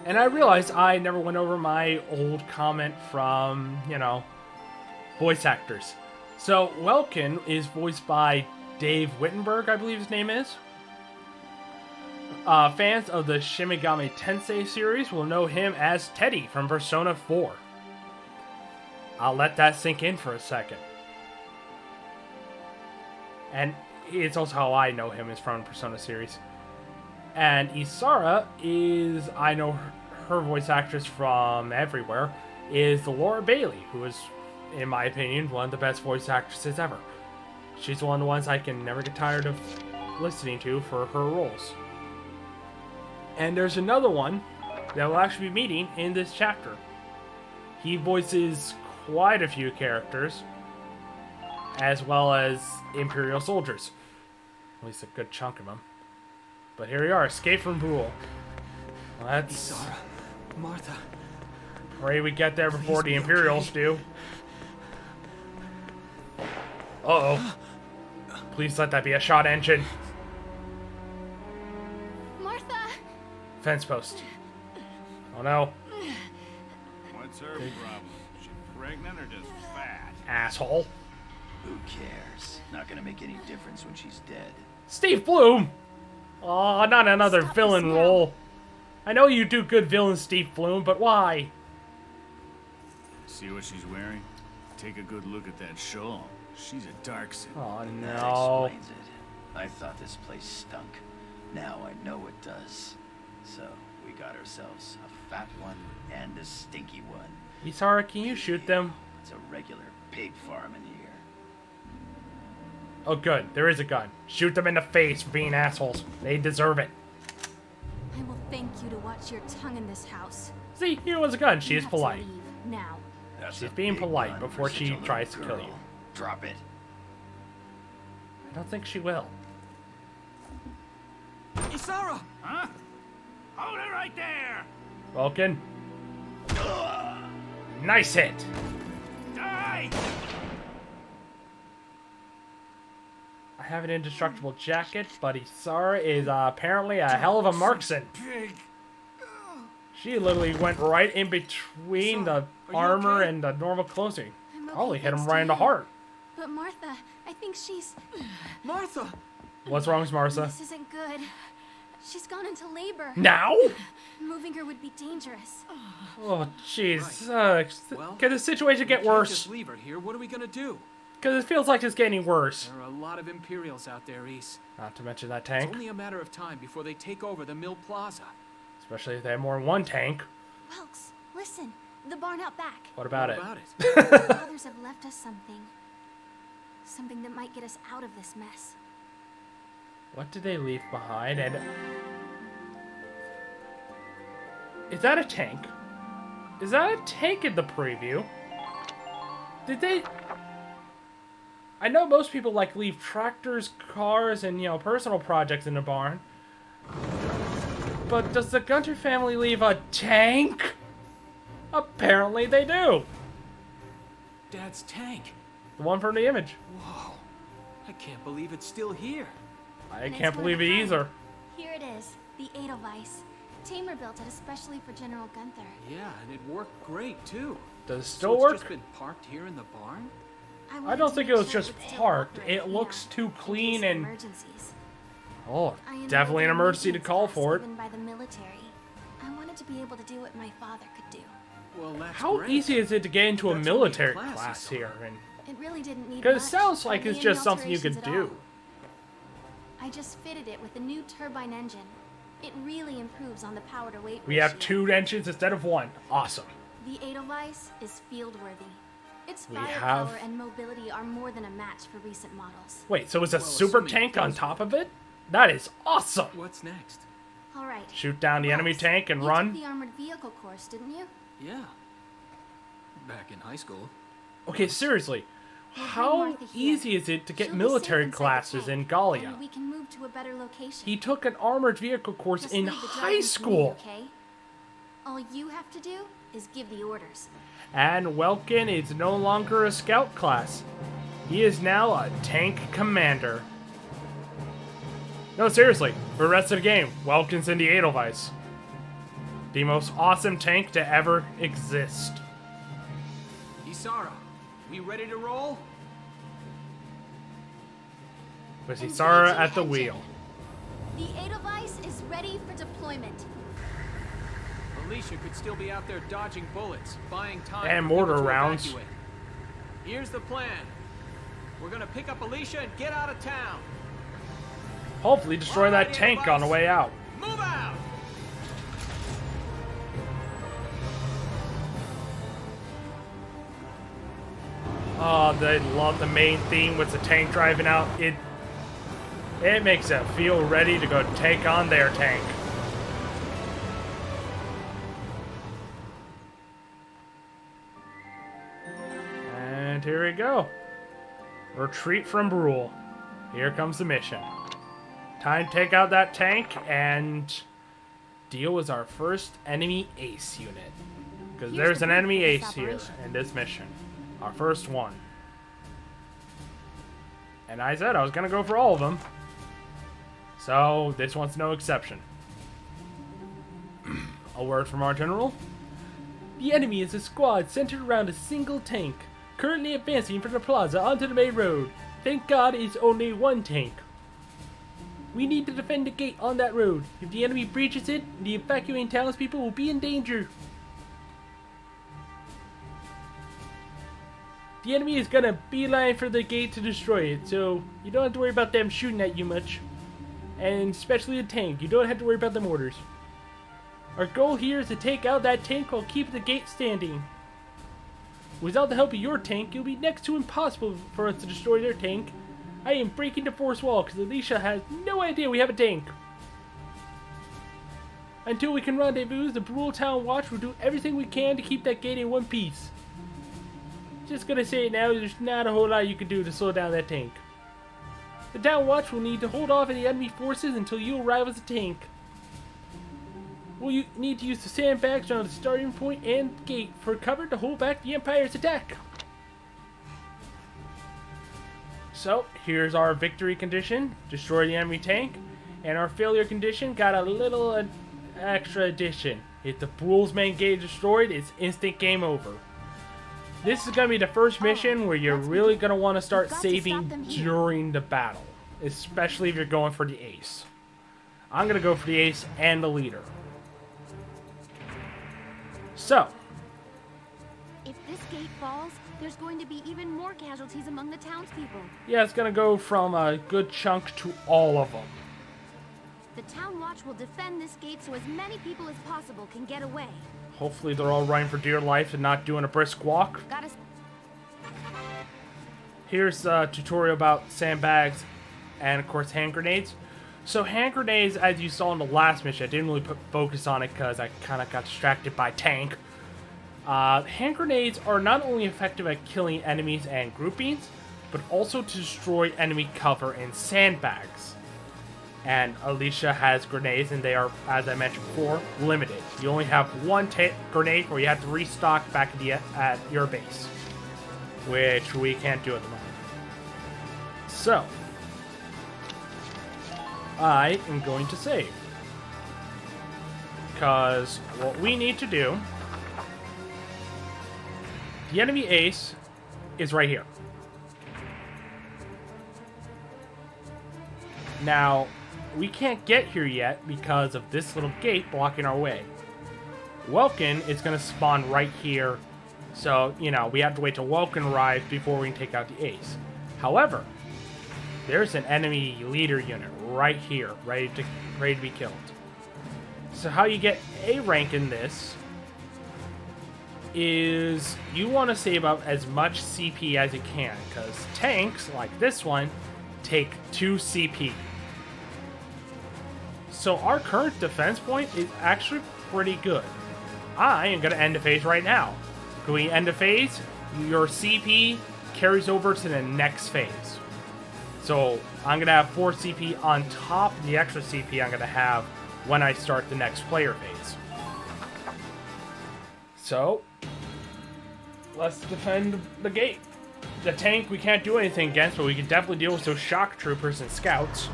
And I realized I never went over my old comment from, voice actors. So, Welkin is voiced by Dave Wittenberg, I believe his name is. Fans of the Shin Megami Tensei series will know him as Teddy from Persona 4. I'll let that sink in for a second. And it's also how I know him, is from Persona series. And Isara is, I know her voice actress from everywhere, is the Laura Bailey, who is, in my opinion, one of the best voice actresses ever. She's one of the ones I can never get tired of listening to for her roles. And there's another one that we'll actually be meeting in this chapter. He voices quite a few characters, as well as Imperial soldiers. At least a good chunk of them. But here we are, escape from Bruhl. Let's Isara, Martha. Pray we get there before the Imperials do. Uh-oh. Please let that be a shot engine. Martha! Fence post. Oh no. What's her problem? She pregnant or just fat? Asshole. Who cares? Not gonna make any difference when she's dead. Steve Bloom! Aw, not another Stop villain this now. role. I know you do good villain, Steve Bloom, but why? See what she's wearing? Take a good look at that shawl. She's a dark side. Oh That no. explains it. I thought this place stunk. Now I know it does. So, we got ourselves a fat one and a stinky one. Isara, can you shoot them? It's a regular pig farm in here. Oh good, there is a gun. Shoot them in the face for being assholes. They deserve it. I will thank you to watch your tongue in this house. See, here was a gun. She You is have to polite. leave now. That's She's a being big polite gun before for such she a little tries to kill girl. you. Drop it. I don't think she will. Isara! Huh? Hold it right there! Welkin. Nice hit. Die! I have an indestructible jacket, but Isara is apparently a hell of a marksman. Pig! She literally went right in between the you armor okay? and the normal clothing. I'm okay, Probably hit him thanks right to in the you. heart. But Martha, I think she's... Martha! What's wrong with Martha? This isn't good. She's gone into labor. Now? Moving her would be dangerous. Oh, jeez. Well, Can the situation get Can't worse? just leave her here. What are we gonna do? Because it feels like it's getting worse. There are a lot of Imperials out there, Reese. Not to mention that It's tank. only a matter of time before they take over the Mill Plaza. Especially if they have more than one tank. Welks, listen. The barn out back. What about it? The others have left us something. Something that might get us out of this mess. What did they leave behind? And is that a tank? Is that a tank in the preview? Did they? I know most people leave tractors, cars, and personal projects in the barn. But does the Gunter family leave a tank? Apparently they do. Dad's tank. The one from the image. Whoa. I can't believe it's still here. I Nice can't one believe to it find. either. Here it is, the Edelweiss. Tamer built it especially for General Gunther. Yeah, and it worked great, too. Does it So still it's work? just been parked here in the barn? I wanted don't to think make it was sure just would still parked. operate, It looks too in case clean of and emergencies. oh, I enjoyed definitely an the emergency to maintenance call tasks for it. given by the military. I wanted to be able to do what my father could do. Well, that's How great. easy is it to get into a That's only a military class, class Isara. here? And It really didn't need because it much, sounds like hardly it's any just something you could alterations at do. all. I just fitted it with a new turbine engine. It really improves on the power to weight We have ratio. 2 engines instead of 1. Awesome. The Edelweiss is field-worthy. Its We firepower have- and mobility are more than a match for recent models. Wait, so it's a Well, super assuming tank it on does top of it? That is awesome. What's next? All right. Shoot down the enemy Wells, tank and you run. took the armored vehicle course, didn't you? Yeah. Back in high school. Okay, seriously. We'll bring How Martha here. easy is it to get She'll be military safe inside the classes tank, in Gallia? and we can move to a better location. He took an armored vehicle course Just in leave the high driving to me, school. okay? All you have to do is give the orders. And Welkin is no longer a scout class. He is now a tank commander. No, seriously, for the rest of the game, Welkin's in the Edelweiss. The most awesome tank to ever exist. Isara, we ready to roll? With Isara at the Engaging wheel. engine. The Edelweiss is ready for deployment. Alicia could still be out there dodging bullets, buying time And for people mortar to rounds. evacuate. Here's the plan. We're gonna pick up Alicia and get out of town. Hopefully destroy that tank on the way out. Move out! Oh, they love the main theme with the tank driving out. It makes them feel ready to go take on their tank. And here we go. Retreat from Bruhl. Here comes the mission. Time to take out that tank and deal with our first enemy ace unit. Because Here's there's the an proof enemy for this ace here operation. in this mission. Our first one. And I said I was going to go for all of them. So this one's no exception. A word from our general. The enemy is a squad centered around a single tank, currently advancing from the plaza onto the main road. Thank God it's only one tank. We need to defend the gate on that road. If the enemy breaches it, the evacuating townspeople will be in danger. The enemy is gonna beeline for the gate to destroy it, so you don't have to worry about them shooting at you much. And especially the tank, you don't have to worry about the mortars. Our goal here is to take out that tank while keeping the gate standing. Without the help of your tank, it will be next to impossible for us to destroy their tank. I am breaking the force wall because Alicia has no idea we have a tank. Until we can rendezvous, the Bruhl Town Watch will do everything we can to keep that gate in one piece. Just gonna say it now, there's not a whole lot you can do to slow down that tank. The Town Watch will need to hold off any enemy forces until you arrive as a tank. We'll need to use the sandbags around the starting point and gate for cover to hold back the Empire's attack. So, here's our victory condition, destroy the enemy tank, and our failure condition got a little extra addition. If the Bruhl's main gate is destroyed, it's instant game over. This is going to be the first mission where you're really going to want to start saving during the battle, especially if you're going for the ace. I'm going to go for the ace and the leader. So, If this gate falls, there's going to be even more casualties among the townspeople. yeah, it's going to go from a good chunk to all of them. The Town Watch will defend this gate so as many people as possible can get away. Hopefully they're all running for dear life and not doing a brisk walk. Gotta... Here's a tutorial about sandbags and, of course, hand grenades. So hand grenades, as you saw in the last mission, I didn't really put focus on it because I kind of got distracted by tank. Hand grenades are not only effective at killing enemies and groupings, but also to destroy enemy cover and sandbags. And Alicia has grenades, and they are, as I mentioned before, limited. You only have one grenade, or you have to restock back at your base, which we can't do at the moment. So, I am going to save, because what we need to do, the enemy ace is right here. Now, we can't get here yet because of this little gate blocking our way. Welkin is going to spawn right here, so, you know, we have to wait till Welkin arrives before we can take out the ace. However, there's an enemy leader unit right here, ready to be killed. So how you get A rank in this is you want to save up as much CP as you can, because tanks, like this one, take 2 CP. So our current defense point is actually pretty good. I am going to end the phase right now. When we end the phase, your CP carries over to the next phase. So I'm going to have 4 CP on top of the extra CP I'm going to have when I start the next player phase. So, let's defend the gate. The tank we can't do anything against, but we can definitely deal with those shock troopers and scouts.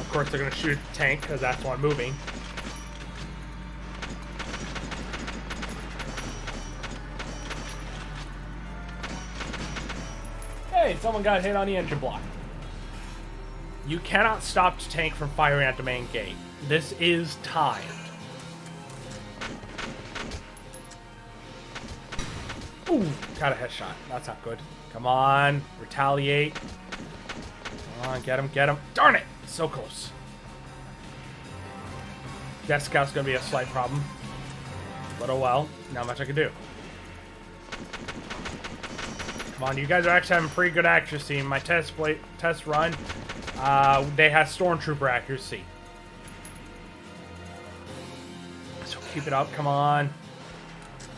Of course, they're going to shoot the tank, because that's one moving. Hey, someone got hit on the engine block. You cannot stop the tank from firing at the main gate. This is timed. Ooh, got a headshot. That's not good. Come on, retaliate. Come on, get him, get him. Darn it! So close. Death Scout's gonna be a slight problem. But oh well, not much I can do. Come on, you guys are actually having pretty good accuracy. In my test run, they had Stormtrooper accuracy. So keep it up, come on.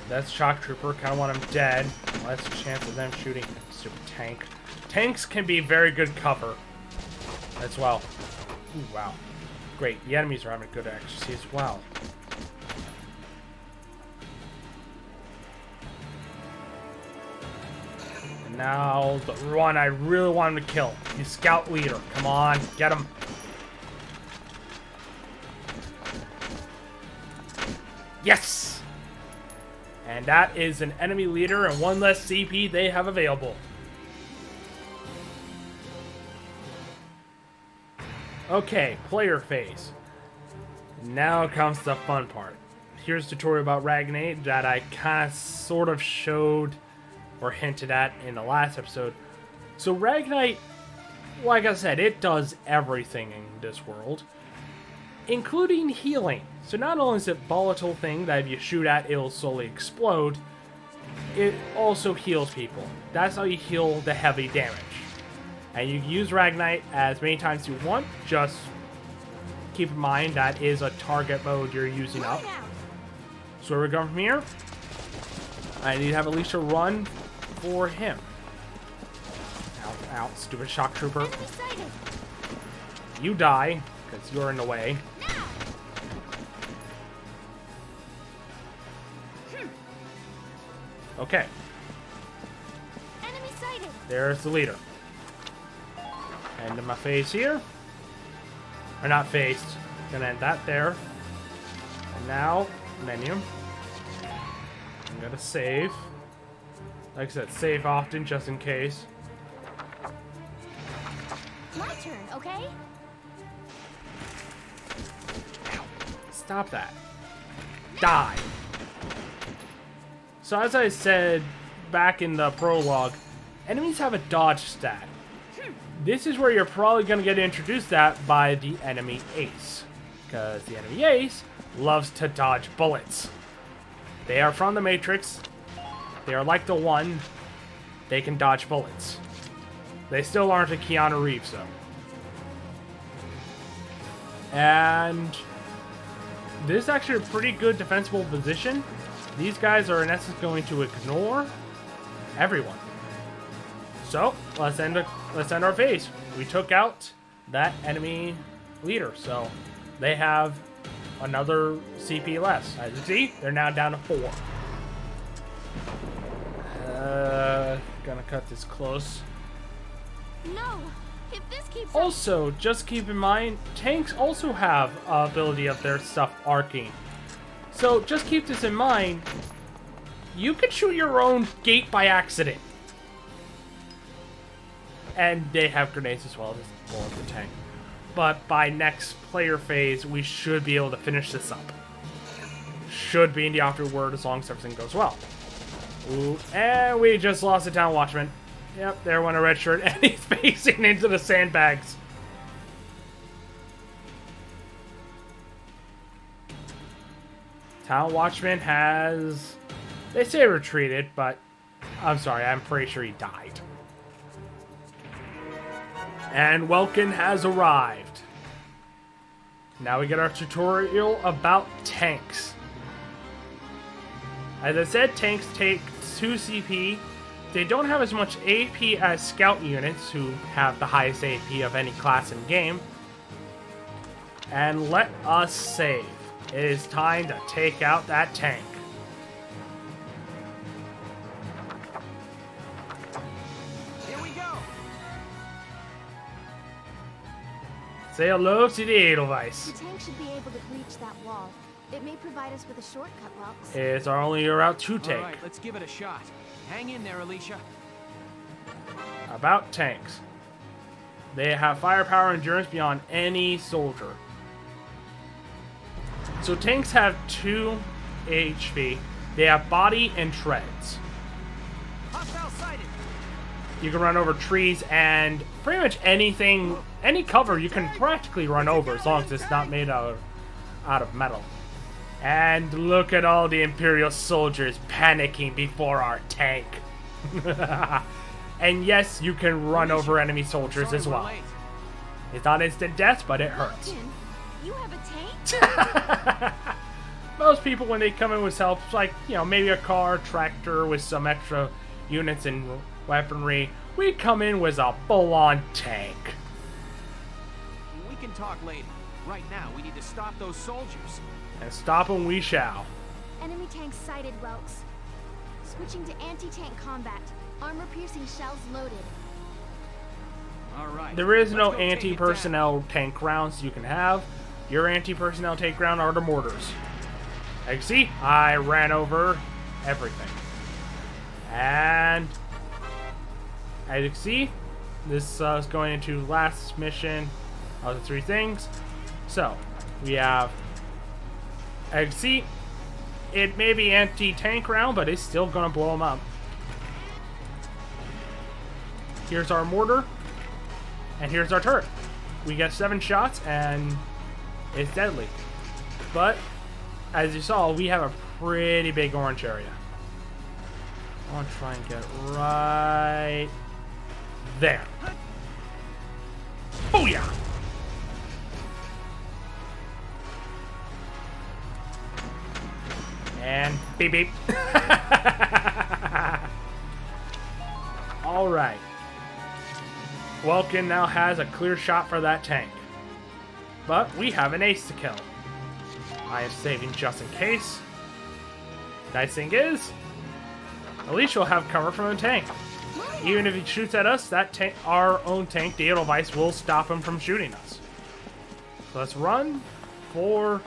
That's Shock Trooper, kind of want him dead. Well, that's a chance of them shooting. Stupid tank. Tanks can be very good cover as well. Ooh, wow. Great, the enemies are having good accuracy as well. And now, the one I really want him to kill. The scout leader. Come on, get him. Yes! And that is an enemy leader and one less CP they have available. Okay, player phase. Now comes the fun part. Here's a tutorial about Ragnate that I kind of sort of showed or hinted at in the last episode. So Ragnite, like I said, it does everything in this world, including healing. So not only is it a volatile thing that if you shoot at, it'll slowly explode, it also heals people. That's how you heal the heavy damage. And you can use Ragnite as many times as you want, just keep in mind that is a target mode you're using up. So where we're going from here, I need to have Alicia run for him. Ow, ow, stupid shock trooper. You die, because you're in the way. Okay. Enemy sighted. There's the leader. End of my phase here. Or not phased. Gonna end that there. And now, menu. I'm gonna save. Like I said, save often just in case. My turn, okay? Stop that. Die. So as I said back in the prologue, enemies have a dodge stat. This is where you're probably going to get introduced at by the enemy ace. Because the enemy ace loves to dodge bullets. They are from the Matrix. They are like the One. They can dodge bullets. They still aren't a Keanu Reeves though. And this is actually a pretty good defensible position. These guys are in essence going to ignore everyone. So let's end our phase. We took out that enemy leader, so they have another CP less. As you see, they're now down to 4. Gonna cut this close. No, if this keeps Also, just keep in mind, tanks also have ability of their stuff arcing. So just keep this in mind. You could shoot your own gate by accident. And they have grenades as well as blow up the tank. But by next player phase, we should be able to finish this up. Should be in the afterward as long as everything goes well. Ooh, and we just lost the town watchman. Yep, there went a red shirt, and he's facing into the sandbags. Town watchman has... They say retreated, but I'm sorry, I'm pretty sure he died. And Welkin has arrived. Now we get our tutorial about tanks. As I said, tanks take 2 CP. They don't have as much AP as scout units, who have the highest AP of any class in game. And let us save. It is time to take out that tank. Here we go. Say hello to the Edelweiss. The tank should be able to breach that wall. It may provide us with a shortcut, Welks. It's our only route to take. All right, let's give it a shot. Hang in there, Alicia. about tanks. They have firepower and endurance beyond any soldier. So tanks have 2 HP. They have body and treads. Hostile sighted. You can run over trees and pretty much anything, any cover you can practically run over as long as it's not made out of metal. And look at all the Imperial soldiers panicking before our tank. And yes, you can run over enemy soldiers as well. It's not instant death, but it hurts. Welkin, you have a tank? Most people, when they come in with help, like, you know, maybe a car, tractor with some extra units and weaponry, we come in with a full-on tank. We can talk later. Right now, we need to stop those soldiers. And stop them we shall. Enemy tank sighted, Welks. Switching to anti-tank combat. Armor-piercing shells loaded. All right. There is no let's go take it anti-personnel tank rounds you can have. Your anti-personnel tank round are the mortars. As you see, I ran over everything. And as you can see, this is going into last mission of the 3 things. So, we have, as you can see, it may be anti-tank round, but it's still going to blow them up. Here's our mortar, and here's our turret. We get 7 shots, and it's deadly. But, as you saw, we have a pretty big orange area. I want to try and get right there. Booyah! And beep beep. Alright. Welkin now has a clear shot for that tank. But we have an ace to kill. I am saving just in case. Nice thing is, Alicia will have cover from the tank. Even if he shoots at us, that tank, our own tank, the Edelweiss, will stop him from shooting us. So let's run for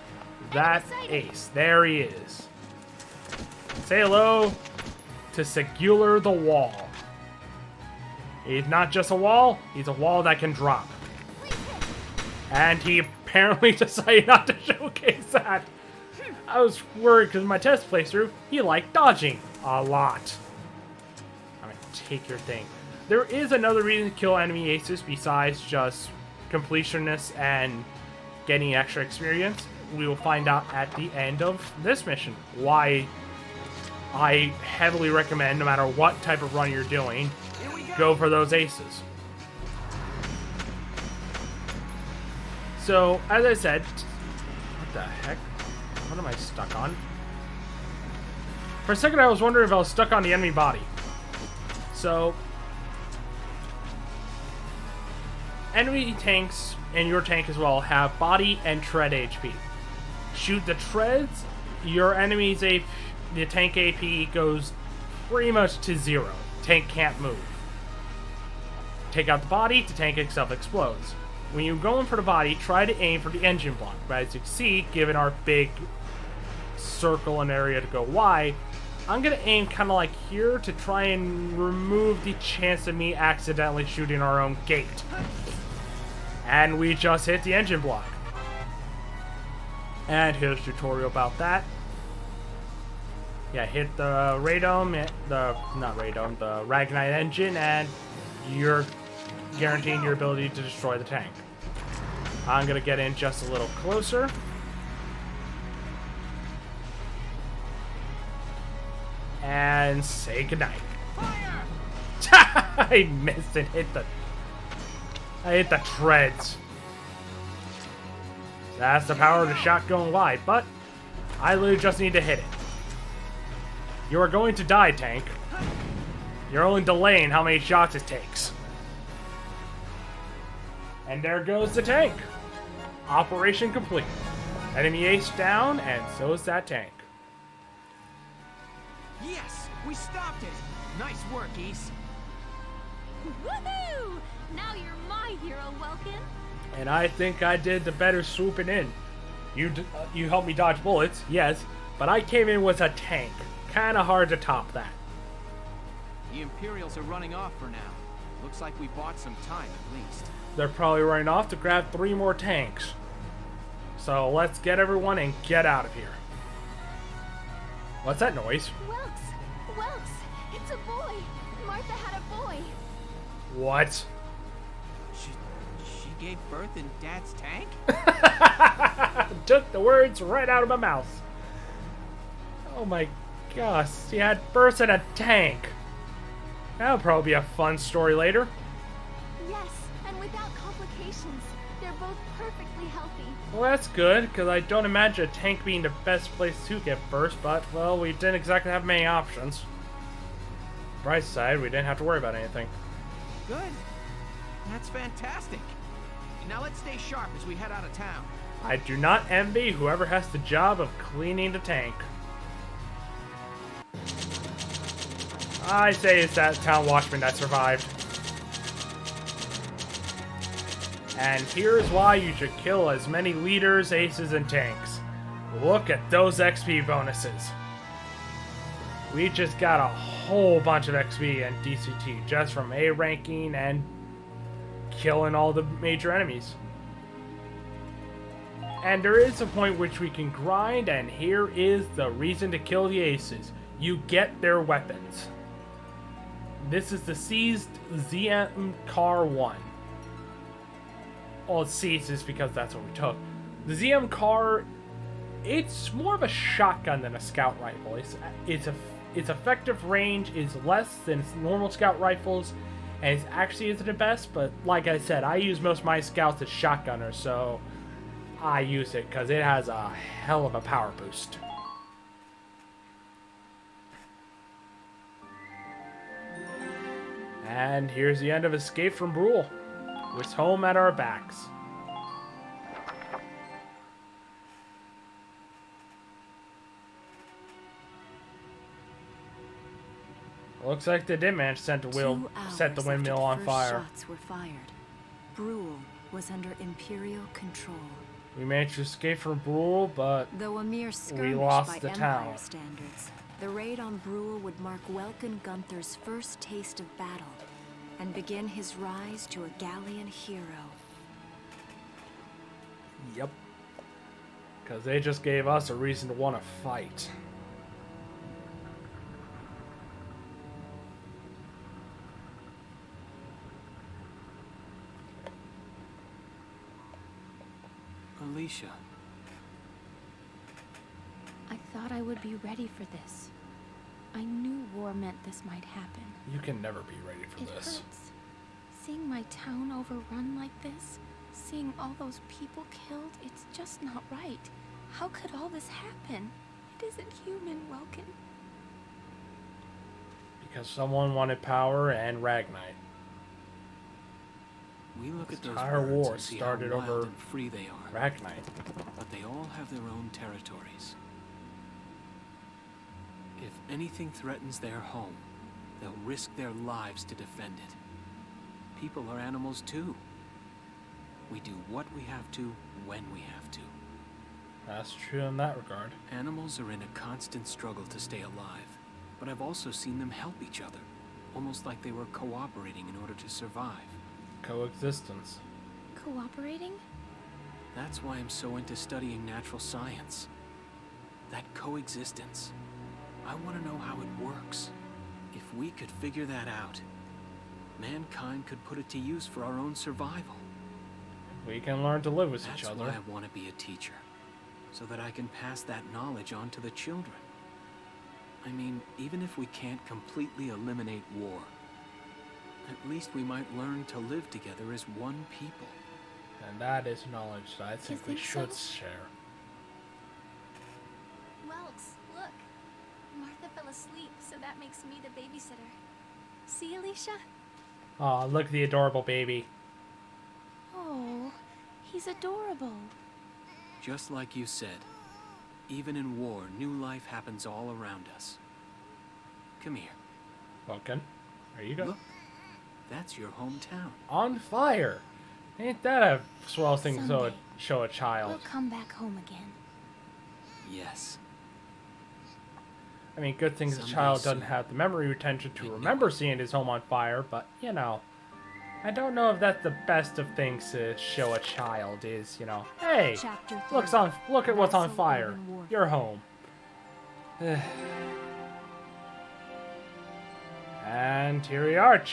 that ace. There he is. Say hello to Singular the Wall. He's not just a wall, he's a wall that can drop. And he apparently decided not to showcase that. I was worried because my test playthrough, he liked dodging a lot. I mean, take your thing. There is another reason to kill enemy aces besides just completionists and getting extra experience. We will find out at the end of this mission why I heavily recommend, no matter what type of run you're doing, go for those aces. So, as I said, what the heck? What am I stuck on? For a second I was wondering if I was stuck on the enemy body. So, enemy tanks, and your tank as well, have body and tread HP. Shoot the treads, your enemy's AP, the tank AP goes pretty much to 0. Tank can't move. Take out the body, the tank itself explodes. When you're going for the body, try to aim for the engine block. But as you can see, given our big circle and area to go wide, I'm going to aim kind of like here to try and remove the chance of me accidentally shooting our own gate. And we just hit the engine block. And here's a tutorial about that. Yeah, hit the radome, the Ragnite engine, and you're guaranteeing your ability to destroy the tank. I'm gonna get in just a little closer. And say goodnight. Fire! I missed and I hit the treads. That's the power of the shot going wide, but I literally just need to hit it. You are going to die, tank. You're only delaying how many shots it takes. And there goes the tank. Operation complete. Enemy ace down, and so is that tank. Yes, we stopped it. Nice work, Ace. Woohoo! Now you're my hero, Welkin. And I think I did the better swooping in. You helped me dodge bullets, yes, but I came in with a tank. Kinda hard to top that. The Imperials are running off for now. Looks like we bought some time at least. They're probably running off to grab 3 more tanks. So let's get everyone and get out of here. What's that noise? Welks! Welks! It's a boy! Martha had a boy! What? She gave birth in Dad's tank? Took the words right out of my mouth. Oh my gosh, she had birth in a tank. That'll probably be a fun story later. Yes, and without complications. They're both perfectly healthy. Well, that's good, because I don't imagine a tank being the best place to get birth, but, well, we didn't exactly have many options. Bright side, we didn't have to worry about anything. Good. That's fantastic. Now let's stay sharp as we head out of town. I do not envy whoever has the job of cleaning the tank. I say it's that town watchman that survived. And here's why you should kill as many leaders, aces, and tanks. Look at those XP bonuses. We just got a whole bunch of XP and DCT just from A ranking and killing all the major enemies. And there is a point which we can grind, and here is the reason to kill the aces. You get their weapons. This is the seized ZM Car 1. Well, it's seized is because that's what we took. The ZM Car, it's more of a shotgun than a scout rifle. Its effective range is less than normal scout rifles, and it actually isn't the best, but like I said, I use most of my scouts as shotgunners, so I use it because it has a hell of a power boost. And here's the end of Escape from Bruhl, with home at our backs. Looks like they did manage to set the windmill on fire. Shots were fired. Bruhl was under Imperial control. We managed to escape from Bruhl, but though a mere skirmish lost by the Empire town. standards, the raid on Bruhl would mark Welkin Gunther's first taste of battle and begin his rise to a galleon hero. Yep. Because they just gave us a reason to want to fight. Alicia. I thought I would be ready for this. I knew war meant this might happen. You can never be ready for It this. hurts. Seeing my town overrun like this, seeing all those people killed, it's just not right. How could all this happen? It isn't human, Welkin. Because someone wanted power and Ragnite. We look at those entire birds war and see started how wild over and free they are. Ragnite. But they all have their own territories. If anything threatens their home, they'll risk their lives to defend it. People are animals too. We do what we have to, when we have to. That's true in that regard. Animals are in a constant struggle to stay alive, but I've also seen them help each other, almost like they were cooperating in order to survive. Coexistence. Cooperating? That's why I'm so into studying natural science. That coexistence. I want to know how it works. If we could figure that out, mankind could put it to use for our own survival. We can learn to live with each That's other. why I want to be a teacher, so that I can pass that knowledge on to the children. I mean, even if we can't completely eliminate war, at least we might learn to live together as one people. And that is knowledge that I think we think should so? share. Welks, look. Martha fell asleep, so that makes me the babysitter. See, Alicia? Aw, look at the adorable baby. Oh, he's adorable. Just like you said, even in war, new life happens all around us. Come here. Welkin, there you go. Look, that's your hometown. On fire! Ain't that a swell thing to Someday, show a child? We'll come back home again. Yes. I mean, good thing the Someday child doesn't soon. have the memory retention to I know remember it. seeing his home on fire, but, you know, I don't know if that's the best of things to show a child is, you know, hey, Chapter 3. look at what's on Vassal fire. urban warfare. You're home. And here we are,